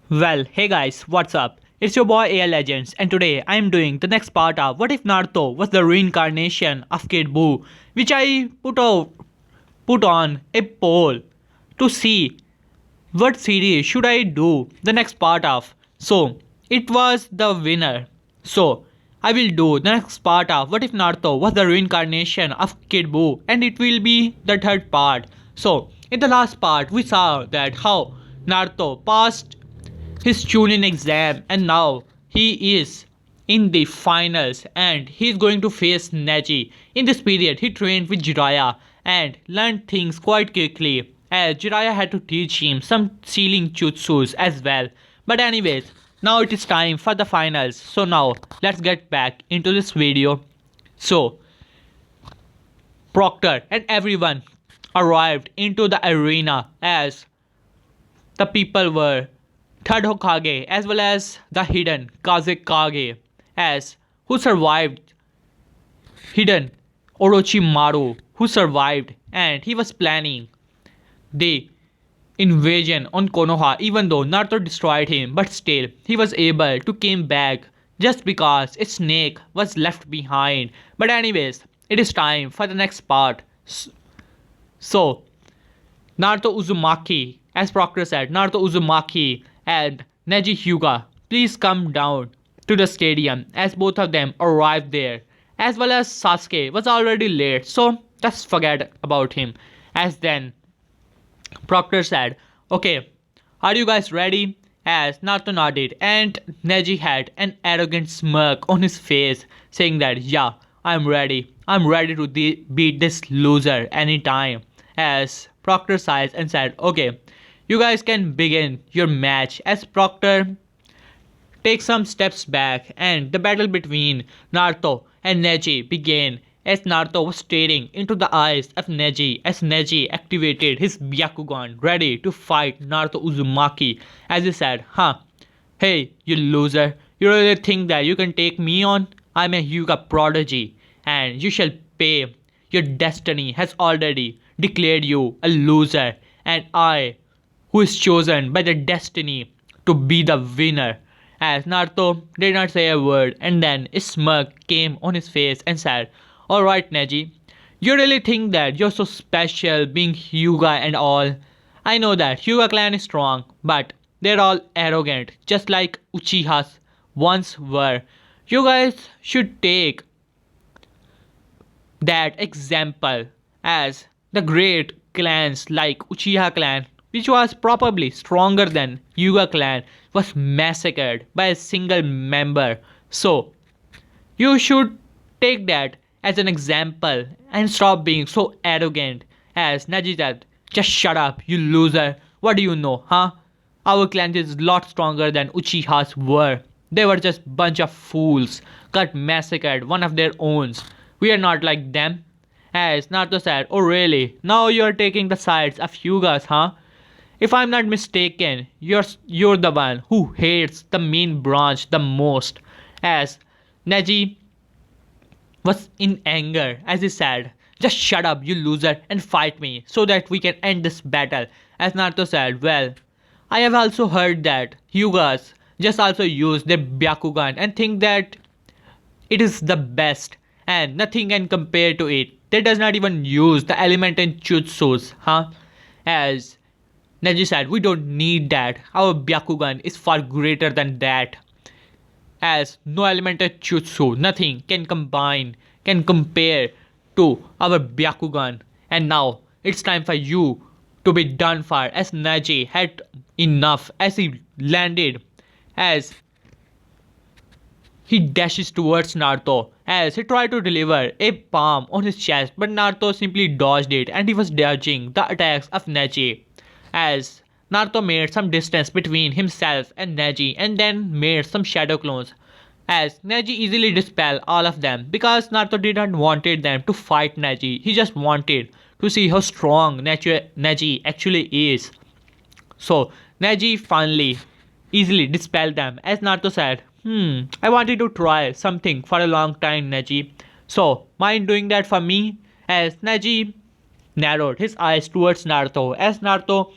Well, hey guys, what's up? It's your boy AL Legends, and today I am doing the next part of What if Naruto was the reincarnation of Kid Buu, which I put on a poll to see what series should I do the next part of. So it was the winner. So I will do the next part of What if Naruto was the reincarnation of Kid Buu, and it will be the third part. So in the last part we saw that how Naruto passed his Chunin exam and now he is in the finals and he's going to face Neji. In this period he trained with Jiraiya and learned things quite quickly as Jiraiya had to teach him some sealing jutsus as well. But anyways, now it is time for the finals. So now let's get back into this video. So Proctor and everyone arrived into the arena as the people were third Hokage as well as the hidden Kazekage as who survived hidden Orochimaru who survived and he was planning the invasion on Konoha even though Naruto destroyed him, but still he was able to came back just because a snake was left behind. But anyways, it is time for the next part. So Naruto Uzumaki, as Proctor said, Naruto Uzumaki and Neji Hyuga, please come down to the stadium as both of them arrived there. As well as Sasuke was already late, so just forget about him. As then Proctor said, okay, are you guys ready? As Naruto nodded and Neji had an arrogant smirk on his face saying that yeah, I'm ready. I'm ready to beat this loser anytime. As Proctor sighed and said, okay, you guys can begin your match. As Proctor takes some steps back and the battle between Naruto and Neji began as Naruto was staring into the eyes of Neji as Neji activated his Byakugan ready to fight Naruto Uzumaki as he said, hey you loser, you really think that you can take me on? I'm a Hyuga prodigy and you shall pay. Your destiny has already declared you a loser and I who is chosen by the destiny to be the winner. As Naruto did not say a word and then a smirk came on his face and said, alright Neji, you really think that you're so special being Hyuga and all? I know that Hyuga clan is strong, but they're all arrogant, just like Uchihas once were. You guys should take that example as the great clans like Uchiha clan, which was probably stronger than Hyuga clan, was massacred by a single member. So you should take that as an example and stop being so arrogant. As Neji said, just shut up, you loser. What do you know, huh? Our clan is a lot stronger than Uchihas were. They were just bunch of fools, got massacred, one of their owns. We are not like them. As Naruto said, oh really? Now you are taking the sides of Hyugas, huh? If I'm not mistaken, you're the one who hates the main branch the most. As Neji was in anger as he said, just shut up you loser and fight me so that we can end this battle. As Naruto said, well, I have also heard that Hyugas just also use their Byakugan and think that it is the best and nothing can compare to it. They does not even use the element in jutsus, huh? As Neji said, we don't need that. Our Byakugan is far greater than that. As no element of jutsu, nothing can compare to our Byakugan. And now it's time for you to be done for. As Neji had enough as he landed as he dashes towards Naruto as he tried to deliver a palm on his chest, but Naruto simply dodged it and he was dodging the attacks of Neji. As Naruto made some distance between himself and Neji and then made some shadow clones. As Neji easily dispelled all of them because Naruto did not wanted them to fight Neji. He just wanted to see how strong Neji actually is. So Neji finally easily dispelled them as Naruto said, I wanted to try something for a long time Neji. So mind doing that for me? As Neji narrowed his eyes towards Naruto as Naruto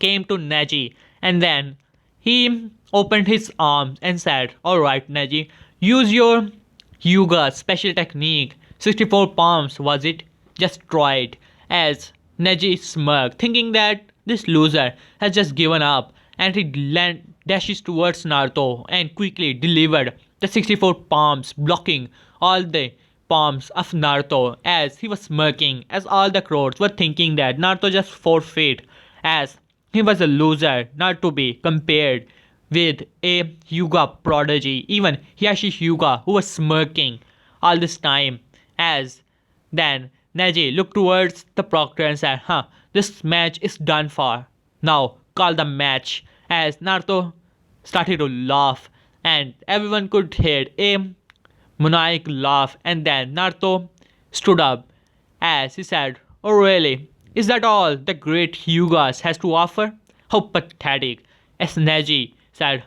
came to Neji and then He opened his arms and said, "Alright, Neji, use your Hyuga special technique. 64 palms, was it? Just try it." As Neji smirked, thinking that this loser has just given up, and he dashes towards Naruto and quickly delivered the 64 palms, blocking all the palms of Naruto as he was smirking, as all the crowds were thinking that Naruto just forfeit, as he was a loser not to be compared with a Hyuga prodigy, even Hiyashi Hyuga, who was smirking all this time. As then Neji looked towards the proctor and said, this match is done for. Now call the match. As Naruto started to laugh, and everyone could hear a maniac laugh, and then Naruto stood up as he said, "Oh really? Is that all the great Hyugas has to offer? How pathetic." As Neji said,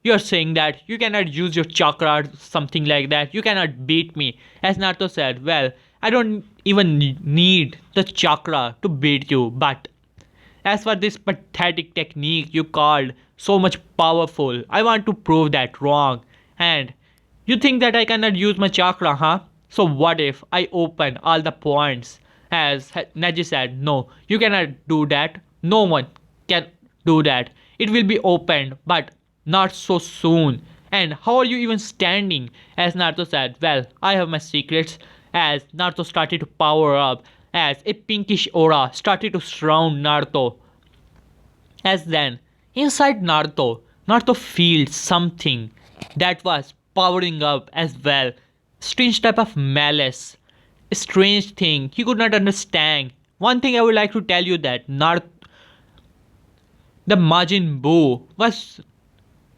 you're saying that you cannot use your chakra or something like that. You cannot beat me." As Naruto said, "Well, I don't even need the chakra to beat you, but as for this pathetic technique you called so much powerful, I want to prove that wrong. And you think that I cannot use my chakra, huh? So what if I open all the points?" As Neji said, "No, you cannot do that. No one can do that. It will be opened, but not so soon. And how are you even standing?" As Naruto said, "Well, I have my secrets." As Naruto started to power up, as a pinkish aura started to surround Naruto. As then, inside Naruto, Naruto feels something that was powering up as well. Strange type of malice. A strange thing he could not understand. One thing I would like to tell you that the Majin Buu was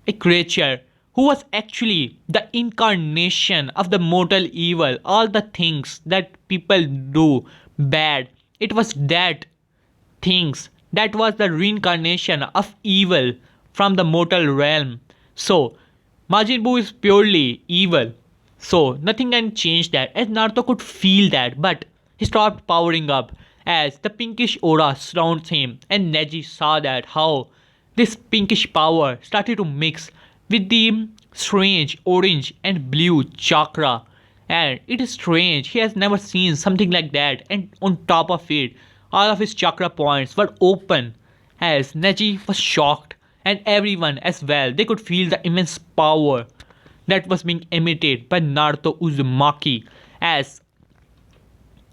a creature who was actually the incarnation of the mortal evil. All the things that people do bad, it was that things that was the reincarnation of evil from the mortal realm. So Majin Buu is purely evil. So nothing can change that, as Naruto could feel that, but he stopped powering up as the pinkish aura surrounds him, and Neji saw that how this pinkish power started to mix with the strange orange and blue chakra. And it is strange, he has never seen something like that, and on top of it, all of his chakra points were open. As Neji was shocked, and everyone as well, they could feel the immense power that was being emitted by Naruto Uzumaki, as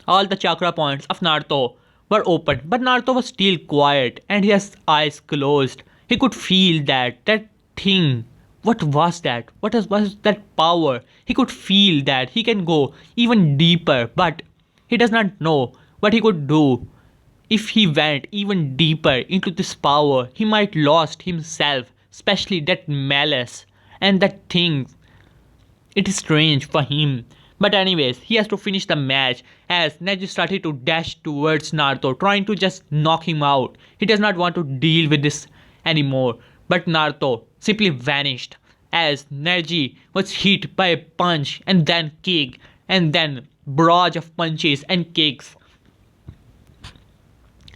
all the chakra points of Naruto were open, but Naruto was still quiet and his eyes closed. He could feel that thing. What was that? Was that power? He could feel that he can go even deeper, but he does not know what he could do. If he went even deeper into this power, he might lost himself, especially that malice and that thing. It is strange for him. But anyways, he has to finish the match as Neji started to dash towards Naruto, trying to just knock him out. He does not want to deal with this anymore. But Naruto simply vanished as Neji was hit by a punch and then kick and then barrage of punches and kicks.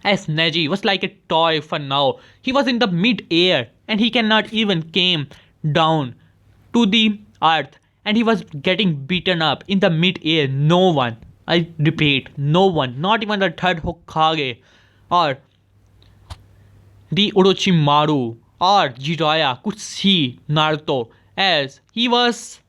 As Neji was like a toy for now. He was in the mid-air and he cannot even came down to the earth, and he was getting beaten up in the mid-air. No one, I repeat, no one, not even the third Hokage or the Orochimaru or Jiraiya could see Naruto, as he was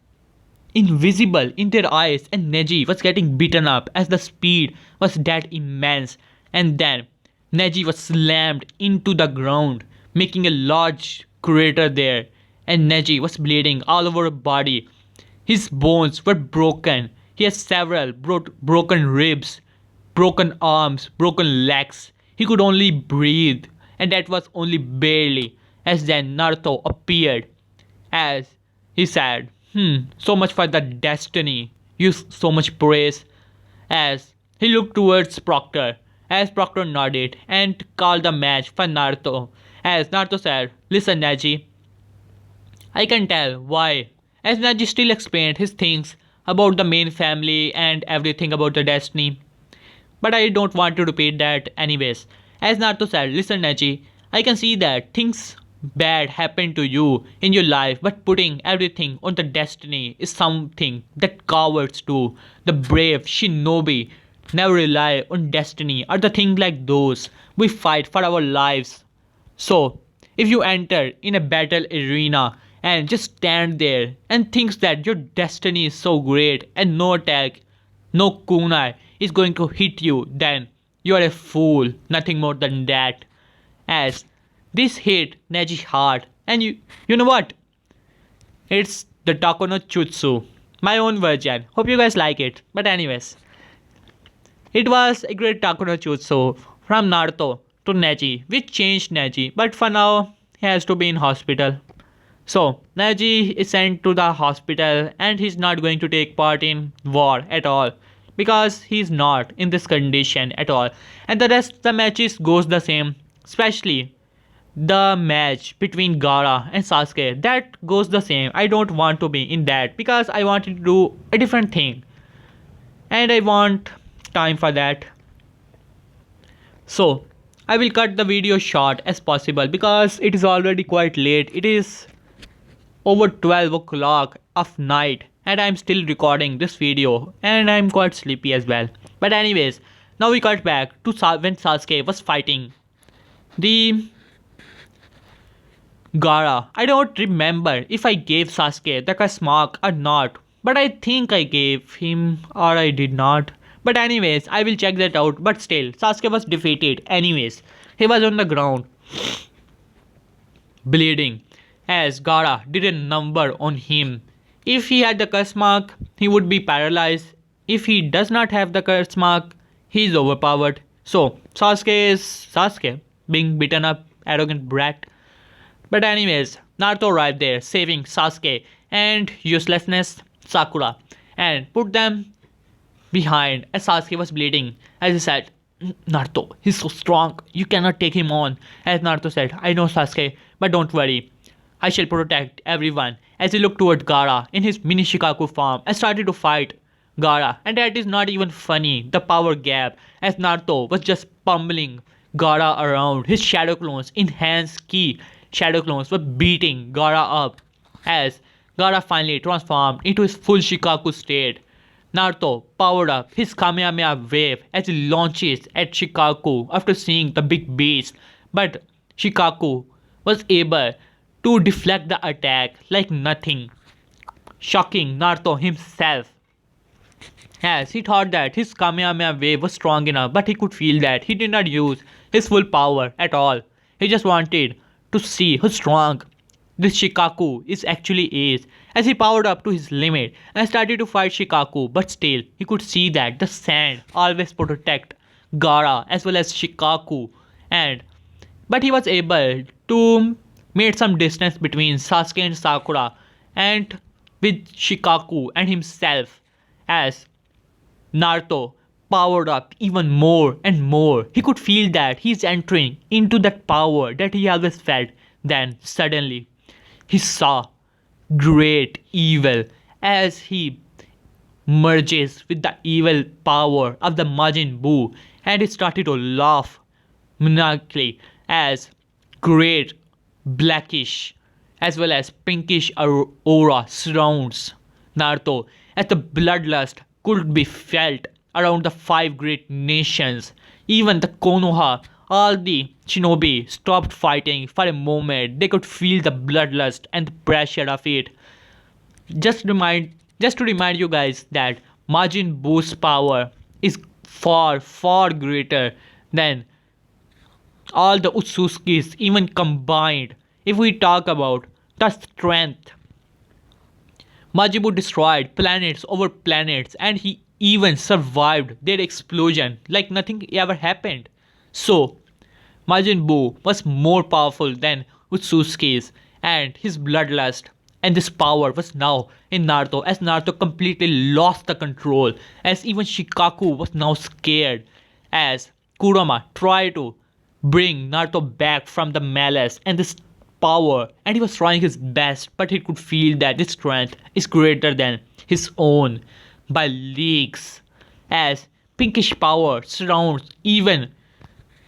invisible in their eyes, and Neji was getting beaten up as the speed was that immense. And then Neji was slammed into the ground, making a large crater there, and Neji was bleeding all over his body. His bones were broken. He has several broken ribs, broken arms, broken legs. He could only breathe, and that was only barely. As then Naruto appeared, as he said, so much for the destiny you so much praise. As he looked towards Proctor, as Proctor nodded and called the match for Naruto. As Naruto said, "Listen, Neji, I can tell why." As Neji still explained his things about the main family and everything about the destiny. But I don't want to repeat that anyways. As Naruto said, "Listen, Neji, I can see that things bad happened to you in your life, but putting everything on the destiny is something that cowards do. The brave shinobi never rely on destiny or the things like those. We fight for our lives. So, if you enter in a battle arena and just stand there and thinks that your destiny is so great and no attack, no kunai is going to hit you, then you are a fool, nothing more than that. As this hit Neji hard, and you know what? It's the Takono Chutsu, my own version. Hope you guys like it. But anyways, it was a great Takono Chutsu from Naruto to Neji, which changed Neji, but for now he has to be in hospital. So Neji is sent to the hospital and he's not going to take part in war at all because he's not in this condition at all. And the rest the matches goes the same, especially the match between Gaara and Sasuke. That goes the same. I don't want to be in that because I wanted to do a different thing and I want time for that. So I will cut the video short as possible because it is already quite late. It is over 12 o'clock of night and I'm still recording this video and I'm quite sleepy as well. But anyways, now we cut back to when Sasuke was fighting the Gaara. I don't remember if I gave Sasuke the curse mark or not, but I think I gave him or I did not. But anyways, I will check that out. But still, Sasuke was defeated anyways. He was on the ground, bleeding, as Gaara did a number on him. If he had the curse mark, he would be paralyzed. If he does not have the curse mark, he is overpowered. So, Sasuke is Sasuke, being beaten up, arrogant brat. But anyways, Naruto arrived there, saving Sasuke and uselessness Sakura, and put them behind as Sasuke was bleeding. As he said, Naruto, he's so strong, you cannot take him on. As Naruto said, I know Sasuke, but don't worry, I shall protect everyone. As he looked toward Gaara in his mini Shikaku form and started to fight Gaara. And that is not even funny, the power gap, as Naruto was just pummeling Gaara around. His shadow clones, enhanced ki shadow clones, were beating Gaara up as Gaara finally transformed into his full Shikaku state. Naruto powered up his Kamehameha wave as he launches at Shikaku after seeing the big beast, but Shikaku was able to deflect the attack like nothing, shocking Naruto himself. As he thought that his Kamehameha wave was strong enough, but he could feel that he did not use his full power at all. He just wanted to see how strong this Shikaku actually is. As he powered up to his limit and started to fight Shikaku, but still he could see that the sand always protect Gaara as well as Shikaku, and but he was able to make some distance between Sasuke and Sakura and with Shikaku and himself. As Naruto powered up even more and more, he could feel that he's entering into that power that he always felt. Then suddenly he saw great evil as he merges with the evil power of the Majin Buu, and he started to laugh maniacally as great blackish as well as pinkish aura surrounds Naruto, as the bloodlust could be felt around the five great nations. Even the Konoha, all the shinobi stopped fighting for a moment. They could feel the bloodlust and the pressure of it. Just to remind you guys that Majin Buu's power is far greater than all the Utsutsuki's even combined. If we talk about the strength, Majin Buu destroyed planets over planets and he even survived their explosion like nothing ever happened. So, Majin Buu was more powerful than Utsutsuki's, and his bloodlust and this power was now in Naruto, as Naruto completely lost the control, as even Shikaku was now scared as Kurama tried to bring Naruto back from the malice and this power, and he was trying his best, but he could feel that his strength is greater than his own by leagues, as pinkish power surrounds even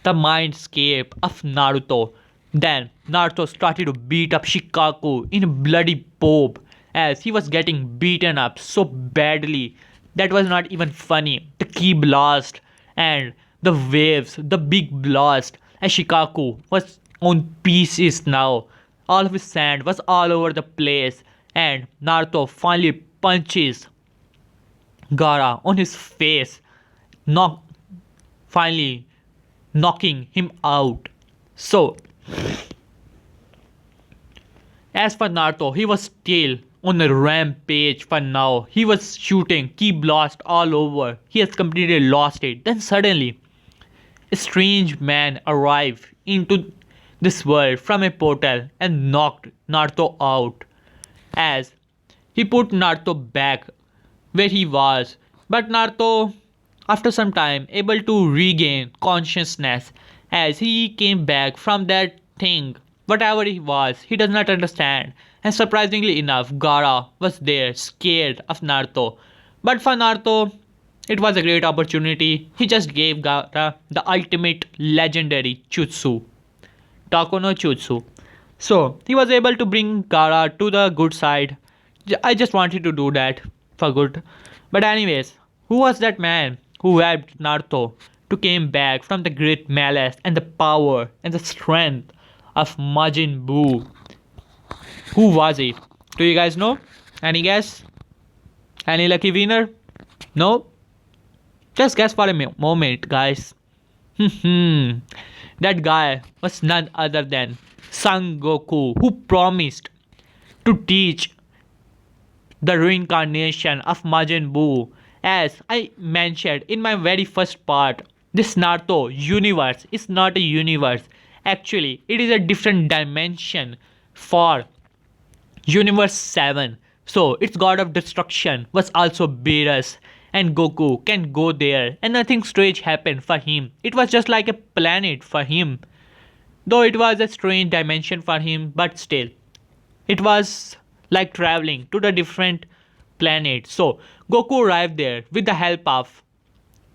the mindscape of Naruto. Then Naruto started to beat up Shikaku in a bloody pulp as he was getting beaten up so badly that was not even funny. The key blast and the waves, the big blast as Shikaku was on pieces now. All of his sand was all over the place and Naruto finally punches Gaara on his face, knock, finally knocking him out. So as for Naruto, he was still on a rampage for now. He was shooting ki blast all over. He has completely lost it. Then suddenly, a strange man arrived into this world from a portal and knocked Naruto out. As he put Naruto back where he was, but Naruto, after some time, able to regain consciousness as he came back from that thing. Whatever he was, he does not understand. And surprisingly enough, Gaara was there, scared of Naruto. But for Naruto, it was a great opportunity. He just gave Gaara the ultimate legendary jutsu, Tako no Jutsu. So he was able to bring Gaara to the good side. I just wanted to do that for good. But anyways, who was that man who helped Naruto to came back from the great malice and the power and the strength of Majin Buu? Who was he? Do you guys know? Any guess? Any lucky winner? No? Just guess for a moment, guys. That guy was none other than Son Goku, who promised to teach the reincarnation of Majin Buu. As I mentioned in my very first part, this Naruto universe is not a universe. Actually, it is a different dimension for Universe 7. So, its god of destruction was also Beerus, and Goku can go there, and nothing strange happened for him. It was just like a planet for him. Though it was a strange dimension for him, but still, it was like traveling to the different planet. So, Goku arrived there with the help of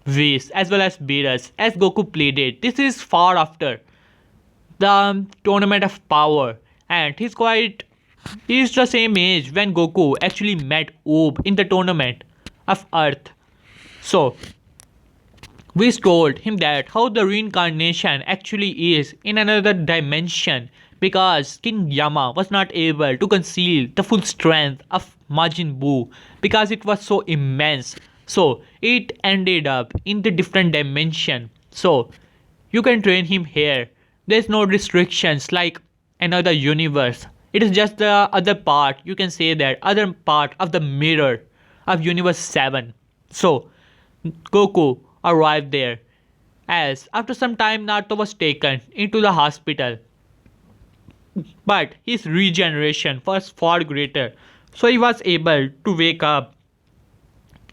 Whis as well as Beerus, as Goku pleaded. This is far after the tournament of power, and he's the same age when Goku actually met Oob in the tournament of Earth. So we told him that how the reincarnation actually is in another dimension because King Yama was not able to conceal the full strength of Majin Buu because it was so immense. So it ended up in the different dimension. So you can train him here. There's no restrictions like another universe. It is just the other part, you can say that, other part of the mirror of Universe 7. So, Goku arrived there as after some time Naruto was taken into the hospital. But his regeneration was far greater, so he was able to wake up.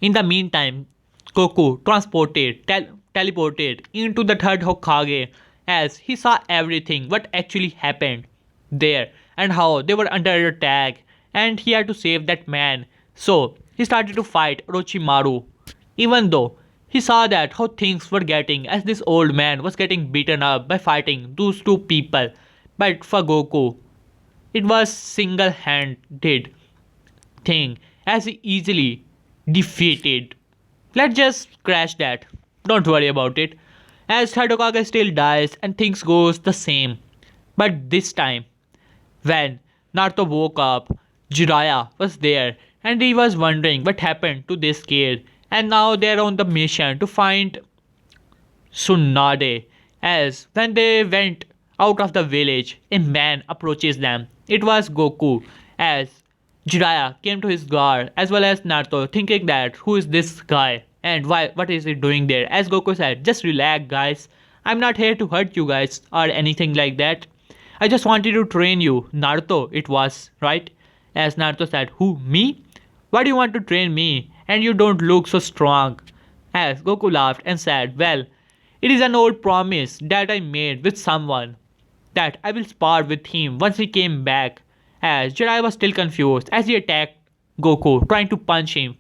In the meantime, Goku teleported into the third Hokage as he saw everything what actually happened there and how they were under attack and he had to save that man. So he started to fight Orochimaru even though he saw that how things were getting as this old man was getting beaten up by fighting those two people. But for Goku, it was single-handed thing as he easily defeated. Let's just crash that. Don't worry about it. As Hokage still dies and things goes the same. But this time, when Naruto woke up, Jiraiya was there and he was wondering what happened to this kid. And now they're on the mission to find Tsunade. As when they went out of the village, a man approaches them. It was Goku as Jiraiya came to his guard as well as Naruto thinking that who is this guy and what is he doing there. As Goku said, just relax guys, I'm not here to hurt you guys or anything like that. I just wanted to train you. Naruto it was, right? As Naruto said, who, me? Why do you want to train me? And you don't look so strong. As Goku laughed and said, well, it is an old promise that I made with someone that I will spar with him once he came back. As Jiraiya was still confused as he attacked Goku, trying to punch him.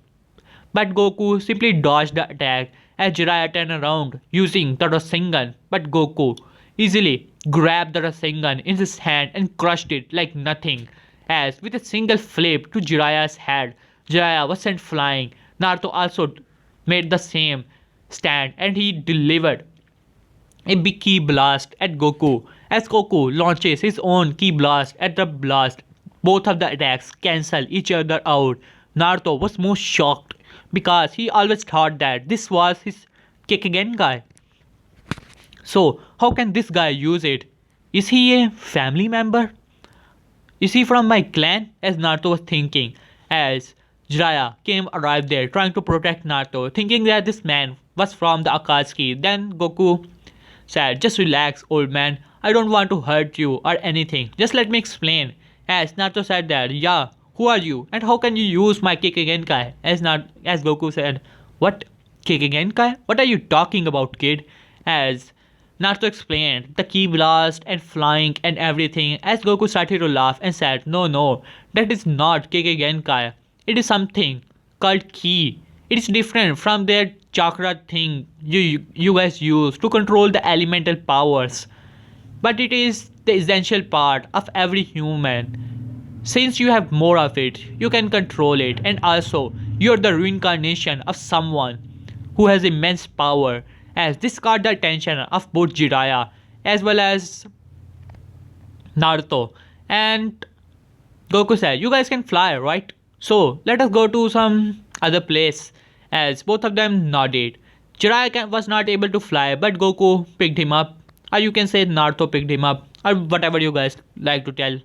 But Goku simply dodged the attack as Jiraiya turned around using the Rasengan. But Goku easily grabbed the Rasengan in his hand and crushed it like nothing. As with a single flip to Jiraiya's head, Jiraiya was sent flying. Naruto also made the same stand and he delivered a big ki blast at Goku. As Goku launches his own ki blast at the blast, both of the attacks cancel each other out. Naruto was most shocked because he always thought that this was his Kikingen guy. So, how can this guy use it? Is he a family member? Is he from my clan? As Naruto was thinking, as Jiraiya came arrived there trying to protect Naruto, thinking that this man was from the Akatsuki. Then Goku said, "Just relax, old man. I don't want to hurt you or anything. Just let me explain." As Naruto said that, "Yeah, who are you? And how can you use my Kikingen-kai?" As Goku said, "What? Kikingen-kai? What are you talking about, kid?" As Naruto explained the ki blast and flying and everything, as Goku started to laugh and said, "No, that is not Kikingen-kai. It is something called ki. It is different from that chakra thing you guys use to control the elemental powers. But it is the essential part of every human. Since you have more of it, you can control it, and also you're the reincarnation of someone who has immense power." As this caught the attention of both Jiraiya as well as Naruto. And Goku said, "You guys can fly, right? So let us go to some other place." As both of them nodded. Jiraiya was not able to fly, but Goku picked him up. Or you can say Naruto picked him up. Or whatever you guys like to tell.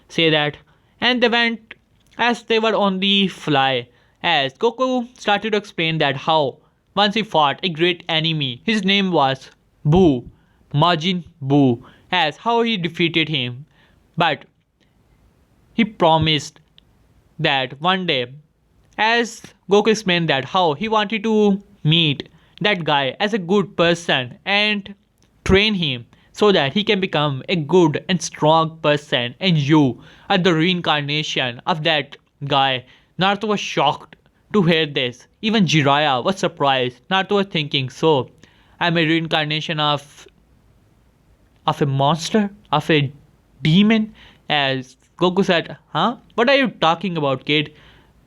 Say that. And they went as they were on the fly. As Goku started to explain that how once he fought a great enemy. His name was Buu. Majin Buu. As how he defeated him. But he promised that one day, as Goku explained that how he wanted to meet that guy as a good person and train him so that he can become a good and strong person, and you are the reincarnation of that guy. Naruto was shocked to hear this. Even Jiraiya was surprised. Naruto was thinking, "So, I'm a reincarnation of a monster? Of a demon?" As Goku said, "Huh? What are you talking about, kid?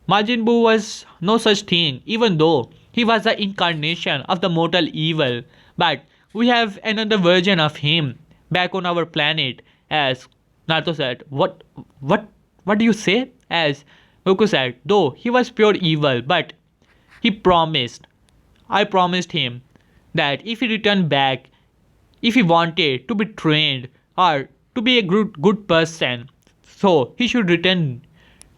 Majin Buu was no such thing, even though he was the incarnation of the mortal evil. But we have another version of him back on our planet." As Naruto said, What do you say?" As Goku said, "Though he was pure evil, but he promised, I promised him that if he returned back, if he wanted to be trained or to be a good person, so he should return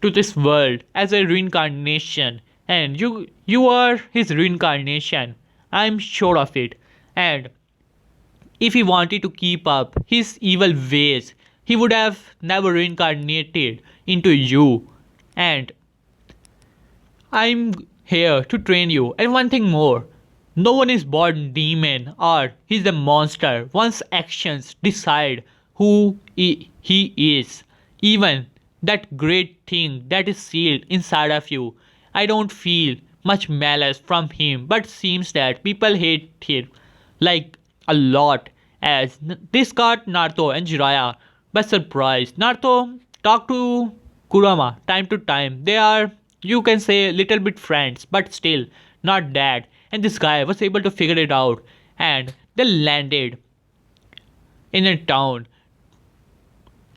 to this world as a reincarnation, and you are his reincarnation. I'm sure of it. And if he wanted to keep up his evil ways, he would have never reincarnated into you. And I'm here to train you. And one thing more, no one is born demon or he's a monster. One's actions decide who he is. Even that great thing that is sealed inside of you. I don't feel much malice from him, but seems that people hate him like a lot." As this caught Naruto and Jiraiya by surprise. Naruto talked to Kurama time to time. They are, you can say, little bit friends, but still not that. And this guy was able to figure it out. And they landed in a town.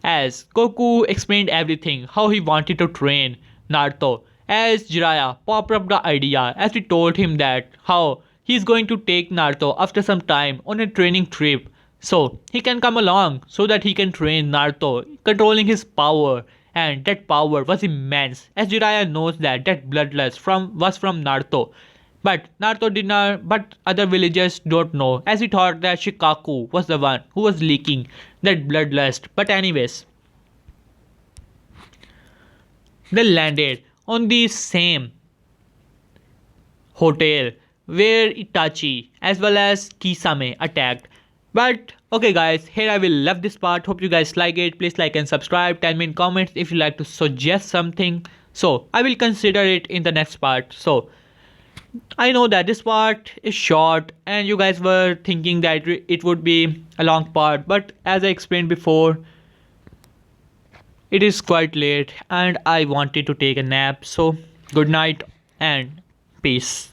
As Goku explained everything, how he wanted to train Naruto. As Jiraiya popped up the idea, as he told him that how he's going to take Naruto after some time on a training trip, so he can come along so that he can train Naruto, controlling his power. And that power was immense, as Jiraiya knows that bloodlust was from Naruto. But Naruto did not, but other villagers don't know, as he thought that Shikaku was the one who was leaking that bloodlust. But anyways, they landed on the same hotel where Itachi as well as Kisame attacked. But okay guys, here I will love this part. Hope you guys like it. Please like and subscribe. Tell me in comments if you like to suggest something, so I will consider it in the next part. So I know that this part is short and you guys were thinking that it would be a long part, but as I explained before, it is quite late and I wanted to take a nap. So, good night and peace.